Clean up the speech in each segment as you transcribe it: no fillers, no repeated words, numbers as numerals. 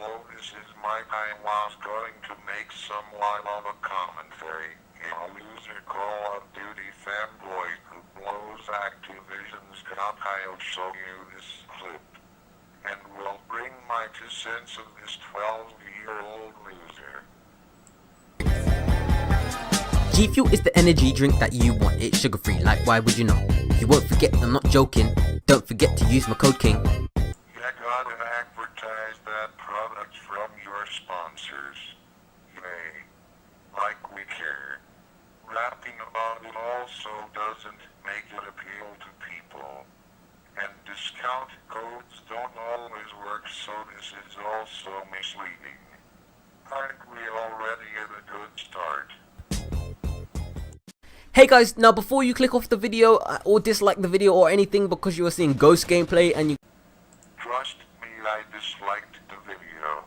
Hello, this is Mike. I was going to make some live of a commentary. A loser Call of Duty fanboy who blows Activision's got. I'll show you this clip. And will bring my 2 cents of this 12-year-old loser. G Fuel is the energy drink that you want. It's sugar free, like why would you know? You won't forget, I'm not joking. Don't forget to use my code KING. You gotta advertise that product from your sponsors. Yay. Like we care. Rapping about it also doesn't make it appeal to people. And discount codes don't always work, so this is also misleading. Aren't we already at a good start? Hey guys, now before you click off the video or dislike the video or anything because you are seeing ghost gameplay and you Trust me, I disliked the video.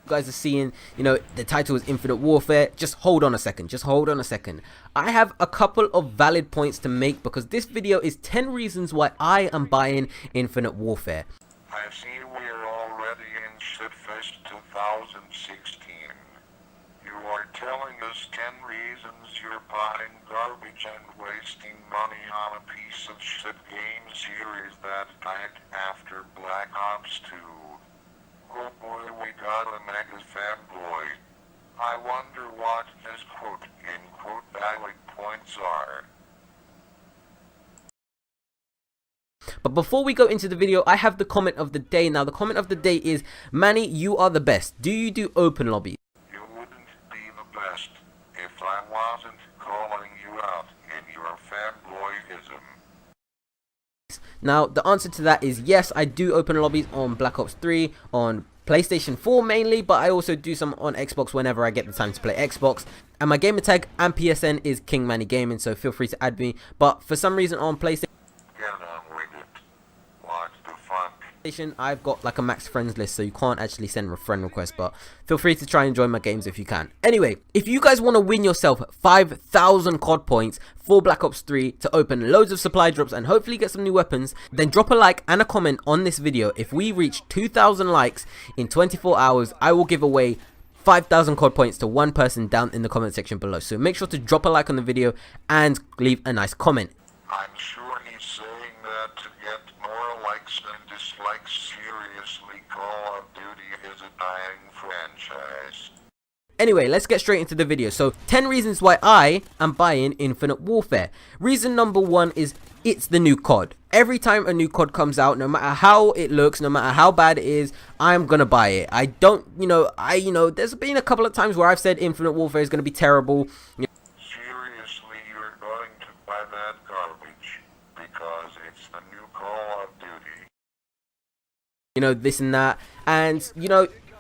guys are seeing, the title is Infinite Warfare, just hold on a second, I have a couple of valid points to make because this video is 10 reasons why I am buying Infinite Warfare. I see we're already in Shitfest 2016. You are telling us 10 reasons you're buying garbage and wasting money on a piece of shit game series that died after Black Ops 2. Oh boy, we got a mega fanboy. I wonder what his quote-unquote valid points are. But before we go into the video, I have the comment of the day. Now the comment of the day is, Manny, you are the best. Do you do open lobbies? You wouldn't be the best if I wasn't calling you out in your fanboyism. Now the answer to that is yes, I do open lobbies on Black Ops 3, on PlayStation 4 mainly, but I also do some on Xbox whenever I get the time to play Xbox. And my gamer tag and PSN is King Manny Gaming, so feel free to add me. But for some reason on PlayStation, Get on with it. What the fuck? I've got like a max friends list, so you can't actually send a friend request, but feel free to try and join my games if you can. Anyway, if you guys want to win yourself 5,000 COD points for Black Ops 3 to open loads of supply drops and hopefully get some new weapons, then drop a like and a comment on this video. If we reach 2,000 likes in 24 hours, I will give away 5,000 COD points to one person down in the comment section below. So make sure to drop a like on the video and leave a nice comment. I'm sure he's saying that to get more likes than dislikes. Seriously, Call of Duty is a dying franchise. Anyway, let's get straight into the video. So 10 reasons why I am buying Infinite Warfare. Reason number 1 is it's the new COD. Every time a new COD comes out, no matter how it looks, no matter how bad it is, I'm gonna buy it. I don't, there's been a couple of times where I've said Infinite Warfare is gonna be terrible. Seriously, you're going to buy that garbage because it's the new Call of Duty. This and that, and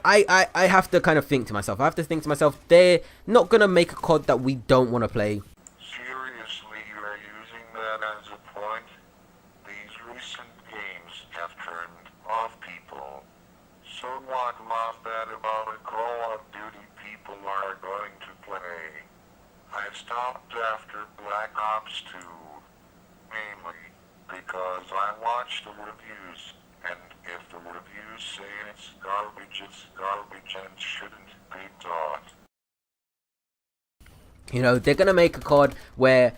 I have to kind of think to myself. I have to think to myself, they're not gonna make a COD that we don't want to play. Seriously, you are using that as a point? These recent games have turned off people. So what was that about a Call of Duty people are going to play? I stopped after Black Ops 2, mainly because I watched the reviews, and if the reviews say it's garbage and shouldn't be taught. They're gonna make a COD where,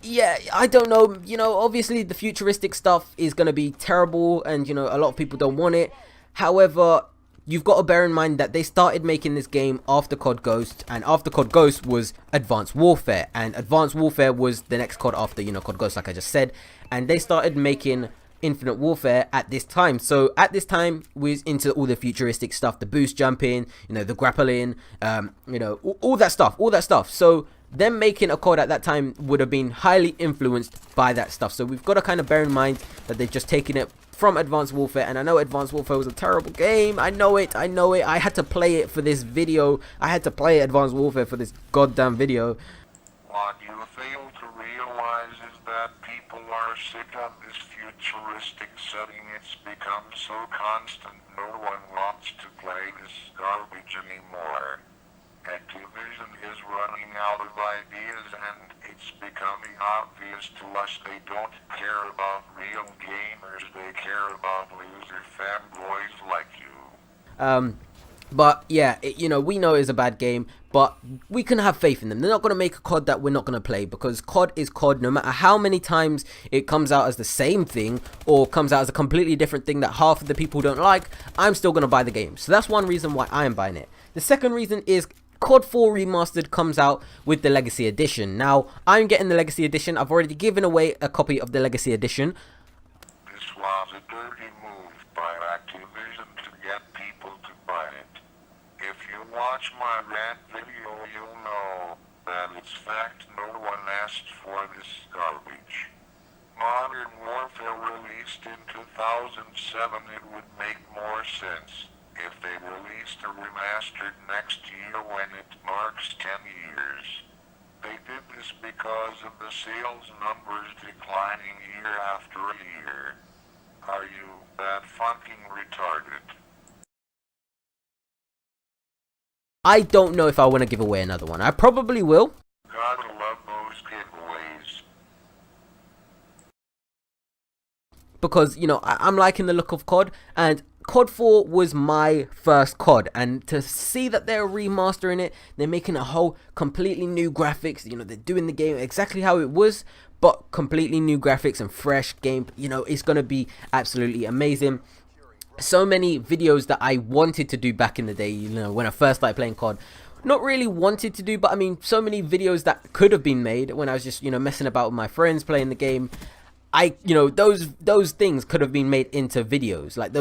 yeah, I don't know, obviously the futuristic stuff is gonna be terrible and, a lot of people don't want it. However, you've got to bear in mind that they started making this game after COD Ghost, and after COD Ghost was Advanced Warfare, and Advanced Warfare was the next COD after, COD Ghost, like I just said, and they started making Infinite Warfare at this time. So at this time we was into all the futuristic stuff, the boost jumping, the grappling, all that stuff. So them making a COD at that time would have been highly influenced by that stuff. So we've got to kind of bear in mind that they've just taken it from Advanced Warfare, and I know Advanced Warfare was a terrible game. I know it. I had to play it for this video. I had to play Advanced Warfare for this goddamn video. What you fail to realize is that people are sick of this futuristic setting. It's become so constant, no one wants to play this garbage anymore. Activision is running out of ideas, and it's becoming obvious to us they don't care about real gamers, they care about loser fanboys like you. But yeah, we know it's a bad game, but we can have faith in them. They're not going to make a COD that we're not going to play, because COD is COD. No matter how many times it comes out as the same thing or comes out as a completely different thing that half of the people don't like, I'm still going to buy the game. So that's one reason why I am buying it. The second reason is COD 4 Remastered comes out with the Legacy Edition. Now, I'm getting the Legacy Edition. I've already given away a copy of the Legacy Edition. This was a dirty move by Activision to get people to buy it. If you watch my rant video, you'll know that it's fact no one asked for this garbage. Modern Warfare released in 2007, it would make more sense if they released a remastered next year when it marks 10 years. They did this because of the sales numbers declining year after year. Are you that fucking retarded? I don't know if I want to give away another one. I probably will. Gotta love those giveaways. Because, I'm liking the look of COD, and COD 4 was my first COD, and to see that they're remastering it, they're making a whole completely new graphics, they're doing the game exactly how it was, but completely new graphics and fresh game, it's going to be absolutely amazing. So many videos that I wanted to do back in the day, when I first started playing COD, not really wanted to do, but I mean, so many videos that could have been made when I was just, messing about with my friends playing the game. Those things could have been made into videos, like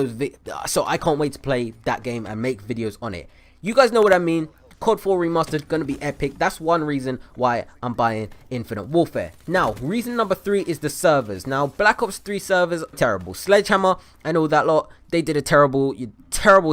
so I can't wait to play that game and make videos on it. You guys know what I mean. COD 4 Remastered gonna be epic. That's one reason why I'm buying Infinite Warfare. Now, reason number 3 is the servers. Now, Black Ops 3 servers are terrible. Sledgehammer and all that lot, they did a terrible job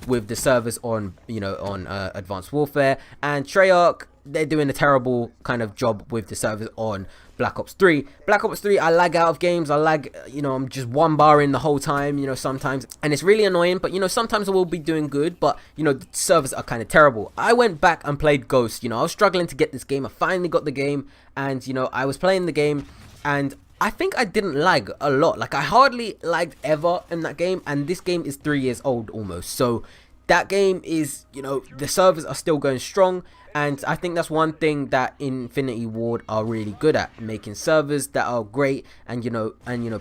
with the servers on Advanced Warfare, and Treyarch, they're doing a terrible kind of job with the servers on Black Ops 3. Black Ops 3, I lag out of games. I lag, I'm just one bar in the whole time, sometimes. And it's really annoying, but, sometimes I will be doing good, but, the servers are kind of terrible. I went back and played Ghost, I was struggling to get this game. I finally got the game, and, I was playing the game, and I think I didn't lag a lot. Like, I hardly lagged ever in that game, and this game is 3 years old almost. So, that game is, the servers are still going strong. And I think that's one thing that Infinity Ward are really good at, making servers that are great and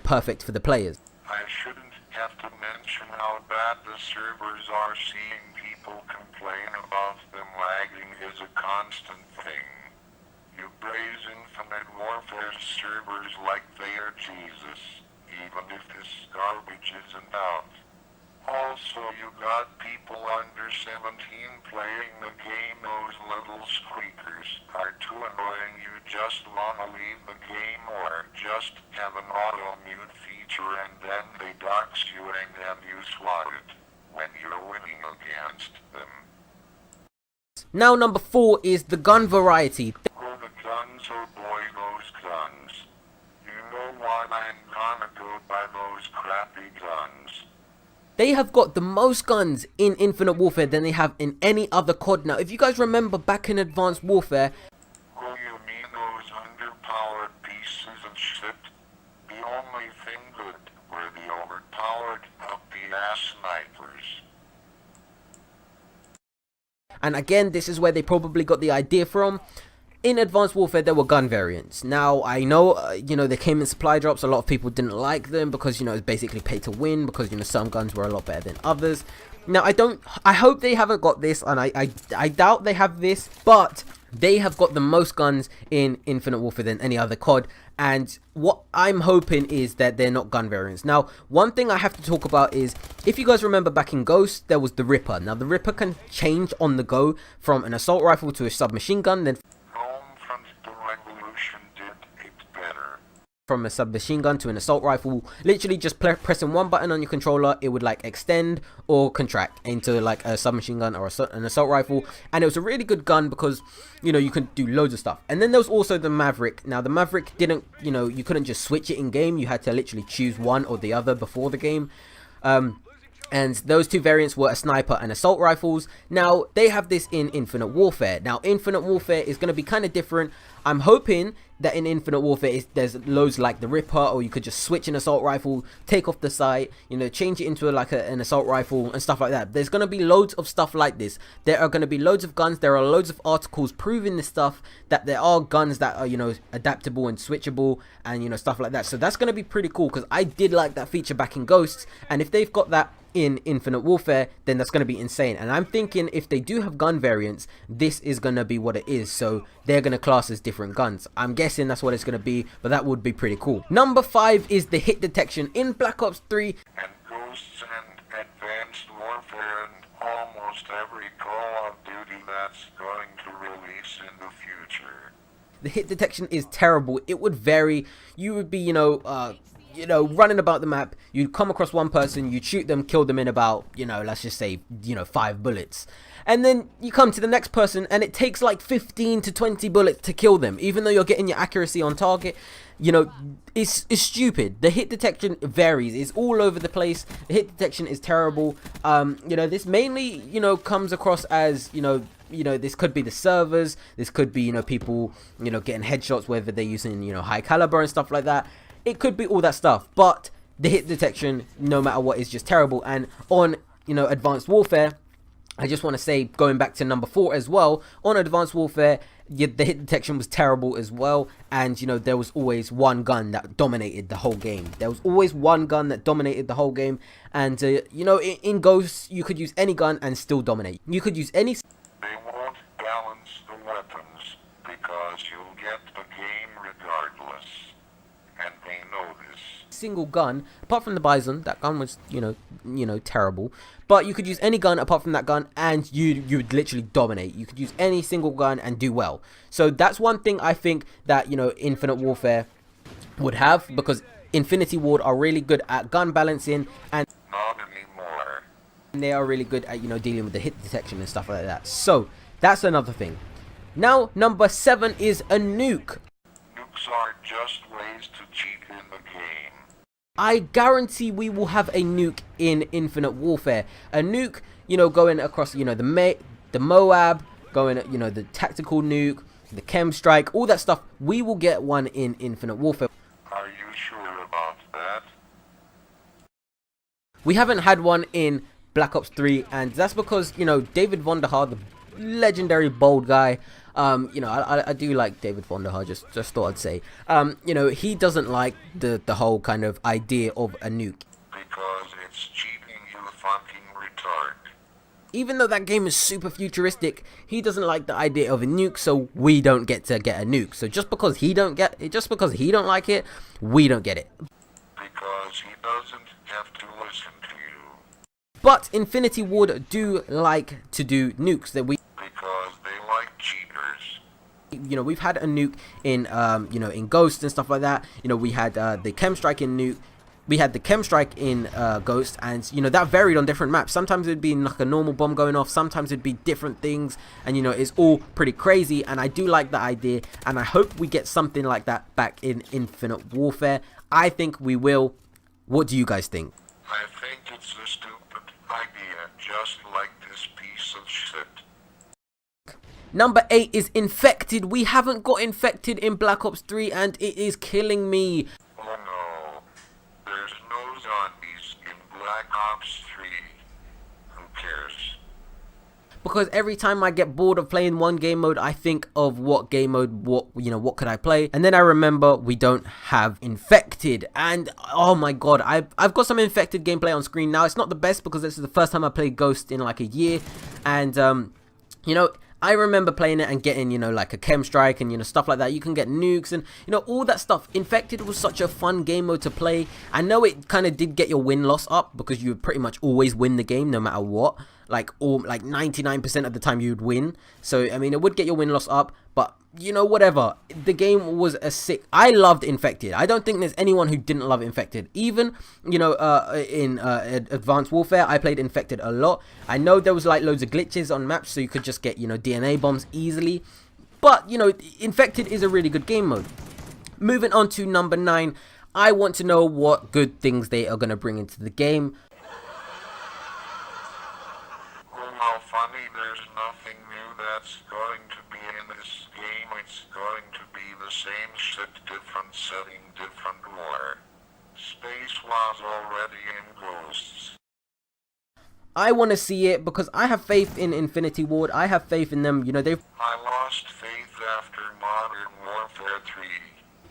perfect for the players. I shouldn't have to mention how bad the servers are. Seeing people complain about them lagging is a constant thing. You praise Infinite Warfare servers like they are Jesus, even if this garbage isn't out. Also, you got people under 17 playing the game. Those little squeakers are too annoying. You just wanna leave the game or just have an auto mute feature, and then they dox you and have you swatted when you're winning against them. Now, number 4 is the gun variety. Oh, the guns, oh boy, those guns. You know why I'm gonna go buy those crappy guns. They have got the most guns in Infinite Warfare than they have in any other COD. Now, if you guys remember back in Advanced Warfare... Oh, you mean those underpowered pieces of shit? The only thing good were the overpowered up-the-ass snipers. And again, this is where they probably got the idea from. In Advanced Warfare, there were gun variants. Now, I know, they came in supply drops. A lot of people didn't like them because, it's basically pay to win because, some guns were a lot better than others. Now, I hope they haven't got this, and I doubt they have this, but they have got the most guns in Infinite Warfare than any other COD. And what I'm hoping is that they're not gun variants. Now, one thing I have to talk about is, if you guys remember back in Ghost, there was the Ripper. Now, the Ripper can change on the go from an assault rifle to a submachine gun, then from a submachine gun to an assault rifle. Literally just pressing one button on your controller, it would like extend or contract into like a submachine gun or an assault rifle. And it was a really good gun because you could do loads of stuff. And then there was also the Maverick. Now the Maverick didn't, you couldn't just switch it in game. You had to literally choose one or the other before the game. And And those two variants were a sniper and assault rifles. Now they have this in Infinite Warfare. Now Infinite Warfare is going to be kind of different. I'm hoping that in Infinite Warfare there's loads like the Ripper, or you could just switch an assault rifle, take off the sight, you know, change it into like an assault rifle and stuff like that. There's going to be loads of stuff like this. There are going to be loads of guns. There are loads of articles proving this stuff, that there are guns that are, you know, adaptable and switchable and, you know, stuff like that. So that's going to be pretty cool, because I did like that feature back in Ghosts, and if they've got that in Infinite Warfare, then that's going to be insane. And I'm thinking if they do have gun variants, this is going to be what it is. So they're going to class as different guns. I'm guessing that's what it's going to be, but that would be pretty cool. Number 5 is the hit detection in Black Ops 3 and Ghosts and Advanced Warfare and almost every Call of Duty that's going to release in the future. The hit detection is terrible. It would vary. You would be, you know, running about the map, you'd come across one person, you'd shoot them, kill them in about, you know, let's just say, you know, 5 bullets. And then you come to the next person and it takes like 15 to 20 bullets to kill them, even though you're getting your accuracy on target. You know, it's stupid. The hit detection varies. It's all over the place. The hit detection is terrible. You know, this mainly, you know, comes across as, you know, this could be the servers, this could be, you know, people, you know, getting headshots, whether they're using, you know, high caliber and stuff like that. It could be all that stuff, but the hit detection, no matter what, is just terrible. And on, you know, Advanced Warfare, I just want to say, going back to number 4 as well, on Advanced Warfare, the hit detection was terrible as well. And, you know, there was always one gun that dominated the whole game. There was always one gun that dominated the whole game. And, you know, in Ghosts, you could use any gun and still dominate. You could use any... They won't balance the weapons because you'll get the game regardless. And they know this. Single gun, apart from the Bison. That gun was, you know, terrible. But you could use any gun apart from that gun, and you would literally dominate. You could use any single gun and do well. So that's one thing I think that, you know, Infinite Warfare would have, because Infinity Ward are really good at gun balancing, and not anymore. They are really good at, you know, dealing with the hit detection and stuff like that. So that's another thing. Now number 7 is a nuke. Nukes are just ways to cheat in the game. I guarantee we will have a nuke in Infinite Warfare. A nuke, you know, going across, you know, the Moab, going, you know, the tactical nuke, the chem strike, all that stuff. We will get one in Infinite Warfare. Are you sure about that? We haven't had one in Black Ops 3, and that's because, you know, David Vonderhaar, the legendary bold guy, you know, I do like David Vonderhaar, just thought I'd say, you know, he doesn't like the whole kind of idea of a nuke. Because it's cheating, you fucking retard. Even though that game is super futuristic, he doesn't like the idea of a nuke, so we don't get to get a nuke. So just because he don't like it, we don't get it. Because he doesn't have to listen to you. But Infinity Ward do like to do nukes that we... Because they like cheaters. You know, we've had a nuke in, you know, in Ghost and stuff like that. You know, we had the chem strike in nuke. We had the chem strike in Ghost, and, you know, that varied on different maps. Sometimes it'd be like a normal bomb going off. Sometimes it'd be different things. And, you know, it's all pretty crazy. And I do like the idea. And I hope we get something like that back in Infinite Warfare. I think we will. What do you guys think? I think it's a stupid idea, just like this piece of shit. Number 8 is Infected. We haven't got Infected in Black Ops 3, and it is killing me. Oh no, there's no zombies in Black Ops 3. Who cares? Because every time I get bored of playing one game mode, I think of what game mode, what could I play? And then I remember we don't have Infected. And oh my god, I've got some Infected gameplay on screen now. It's not the best because this is the first time I played Ghost in like a year. And you know, I remember playing it and getting, you know, like a chem strike and, you know, stuff like that. You can get nukes and, you know, all that stuff. Infected was such a fun game mode to play. I know it kind of did get your win-loss up because you would pretty much always win the game no matter what. Like 99% of the time you'd win. So, I mean, it would get your win-loss up, but, you know, whatever. The game was a sick... I loved Infected. I don't think there's anyone who didn't love Infected. Even, you know, in Advanced Warfare, I played Infected a lot. I know there was, like, loads of glitches on maps, so you could just get, you know, DNA bombs easily. But, you know, Infected is a really good game mode. Moving on to number 9, I want to know what good things they are going to bring into the game. funny, there's nothing new that's going to be in this game. It's going to be the same shit, different setting, different war. Space was already in Ghosts. I want to see it because I have faith in Infinity Ward. I have faith in them. You know, they've I lost faith after Modern Warfare 3.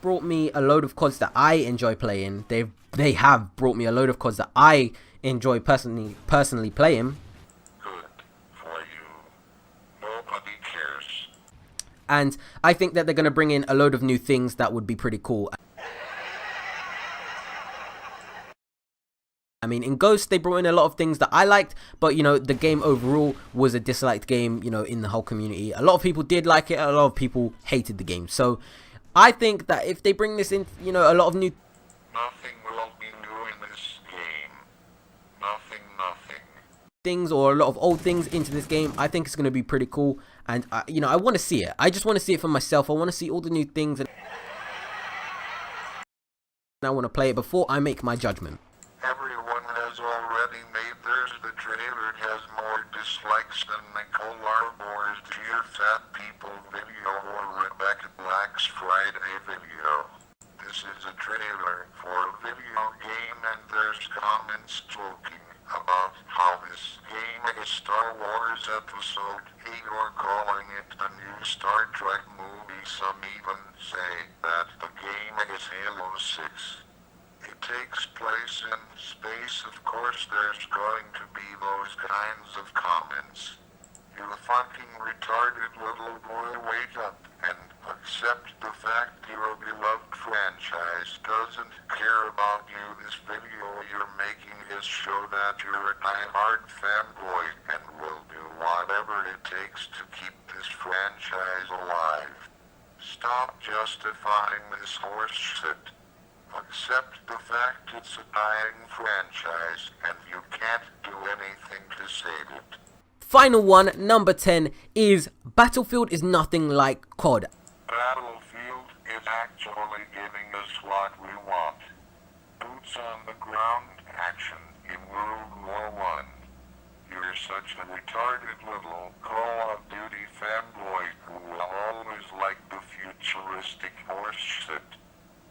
brought me a load of CODs that I enjoy playing. They have brought me a load of CODs that I enjoy personally playing. Good for you. Nobody cares. And I think that they're going to bring in a load of new things that would be pretty cool. I mean, in Ghost, they brought in a lot of things that I liked, but, you know, the game overall was a disliked game, you know, in the whole community. A lot of people did like it, a lot of people hated the game. So, I think that if they bring this in, you know, a lot of new Nothing will be new in this game. Nothing. things or a lot of old things into this game, I think it's going to be pretty cool. And, you know, I want to see it. I just want to see it for myself. I want to see all the new things, and I want to play it before I make my judgment. Everyone has already made theirs. The trailer has more dislikes than Nicole Arbor's Dear Fat People video or Rebecca Black's Friday video. This is a trailer for a video game, and there's comments talking about how this game is Star Wars Episode 8 or calling it a new Star Trek movie. Some even say that the game is Halo 6. It takes place in space. Of course there's going to be those kinds of comments. You fucking retarded little boy, wake up and accept the fact your beloved franchise doesn't care about you. This video you're making is show that you're a die-hard fanboy and will do whatever it takes to keep this franchise alive. Stop justifying this horse shit. Accept the fact it's a dying franchise and you can't do anything to save it. Final one, number 10, is Battlefield is nothing like COD. Battlefield is actually giving us what we want. Boots on the ground action in World War I. You're such a retarded little Call of Duty fanboy who will always like the futuristic horse shit.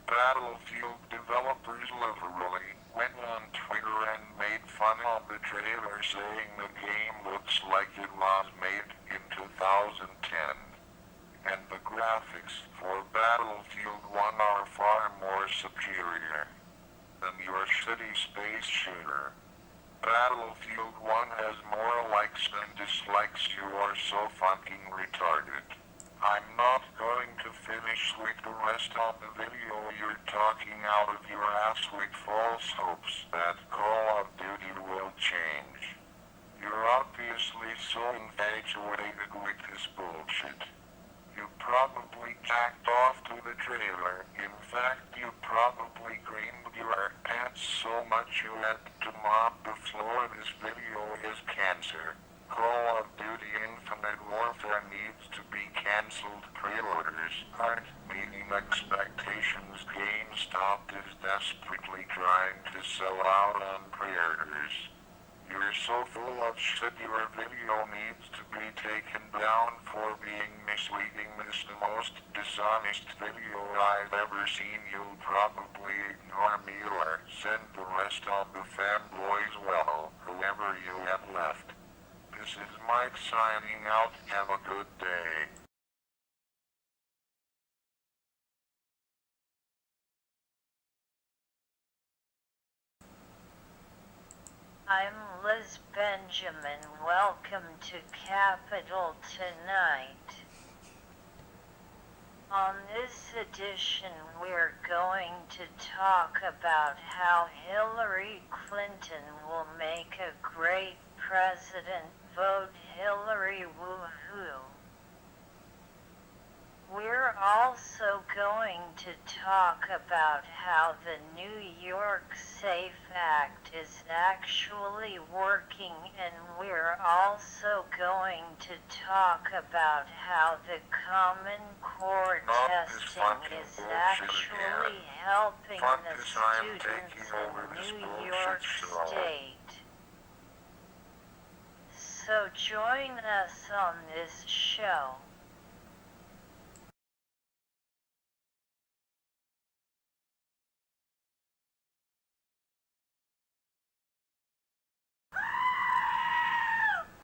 Battlefield developers literally went on Twitter and made fun of the trailer, saying the game looks like it was made in 2010. And the graphics for Battlefield 1 are far more superior than your shitty space shooter. Battlefield 1 has more likes than dislikes. You are so fucking retarded. I'm not going to finish with the rest of the video. You're talking out of your ass with false hopes that Call of Duty will change. You're obviously so infatuated with this bullshit. You probably jacked off to the trailer. In fact, you probably creamed your pants so much you had to mop the floor. This video is cancer. Call of Duty Infinite Warfare needs to be cancelled. Pre-orders aren't meeting expectations. GameStop is desperately trying to sell out on pre-orders. You're so full of shit, your video needs to be taken down for being misleading. This is the most dishonest video I've ever seen. You'll probably ignore me or send the rest of the fanboys, well, whoever you have left. This is Mike signing out. Have a good day. I'm Liz Benjamin. Welcome to Capital Tonight. On this edition, we're going to talk about how Hillary Clinton will make a great president. Vote Hillary, woohoo. We're also going to talk about how the New York Safe Act is actually working, and we're also going to talk about how the Common Core testing is actually helping the students in New York State. So So join us on this show.